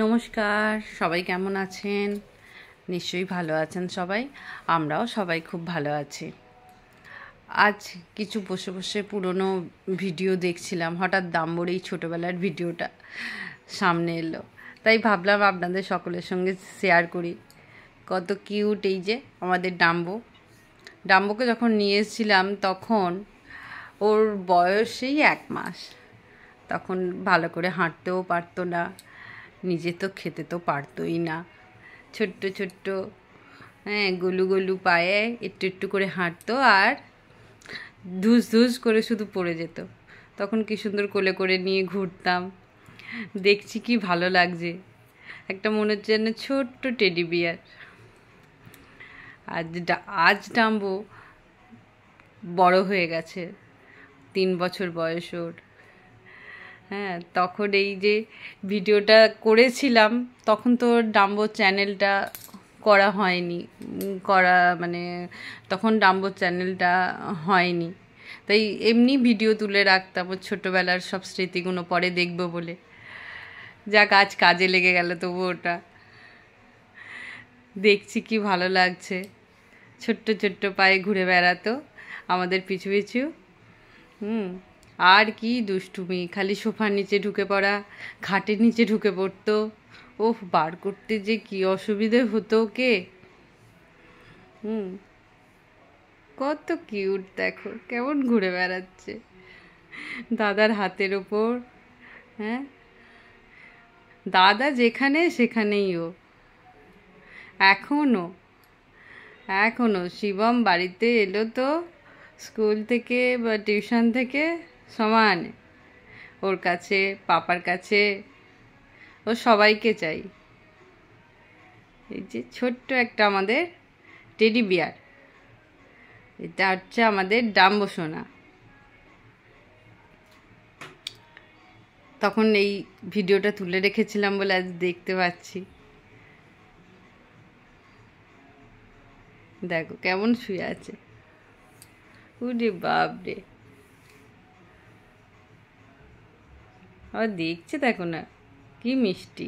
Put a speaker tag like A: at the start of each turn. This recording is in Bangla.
A: নমস্কার, সবাই কেমন আছেন? নিশ্চয়ই ভালো আছেন সবাই। আমরাও সবাই খুব ভালো আছি। আজ কিছু বসে বসে পুরনো ভিডিও দেখছিলাম, হঠাৎ ডাম্বর এই ছোটোবেলার ভিডিওটা সামনে এলো, তাই ভাবলাম আপনাদের সকলের সঙ্গে শেয়ার করি। কত কিউট এই যে আমাদের ডাম্বোকে যখন নিয়ে এসেছিলাম তখন ওর বয়সেই 1 মাস। তখন ভালো করে হাঁটতেও পারতো না, নিজে তো খেতে তো পারতোই না। ছোট্ট ছোট্ট গলু গলু পায়ে একটু একটু করে হাঁটতো আর ধুস ধুস করে শুধু পড়ে যেত। তখন কি সুন্দর কোলে করে নিয়ে ঘুরতাম, দেখছি কি ভালো লাগছে। একটা মনে হচ্ছে যেন ছোট্ট টেডি বিয়ার। আজ ডাম্বো বড় হয়ে গেছে, 3 বছর বয়স ওর। তখন এই যে ভিডিওটা করেছিলাম তখন তো ডাম্বো চ্যানেলটা করা হয়নি, তখন ডাম্বো চ্যানেলটা হয়নি, তাই এমনি ভিডিও তুলে রাখতাম ওর ছোটোবেলার সব স্মৃতিগুলো পরে দেখবো বলে। যাক, আজ কাজে লেগে গেল তবু ওটা দেখছি কি ভালো লাগছে। ছোট্ট ছোট্ট পায়ে ঘুরে বেড়াতো আমাদের পিছু পিছু। আর কি দুষ্টুমি, খালি সোফার নিচে ঢুকে পড়া, খাটের নিচে ঢুকে পড়তো। ওহ, বার করতে যে কি অসুবিধে হতো ওকে। কত কিউট, দেখো কেমন ঘুরে বেড়াচ্ছে দাদার হাতের ওপর। দাদা যেখানে সেখানেই ও এখনো শিবম বাড়িতে এলো তো স্কুল থেকে বা টিউশন থেকে সমান ওর কাছে, পাপার কাছে, ও সবাইকে চাই। এই যে ছোট্ট একটা আমাদের টেডি বিয়ার, এটা হচ্ছে আমাদের ডাম্বো সোনা। তখন এই ভিডিওটা তুলে রেখেছিলাম বলে আজ দেখতে পাচ্ছি। দেখো কেমন শুয়ে আছে, উরে বাপরে। আবার দেখছে, দেখো না কি মিষ্টি।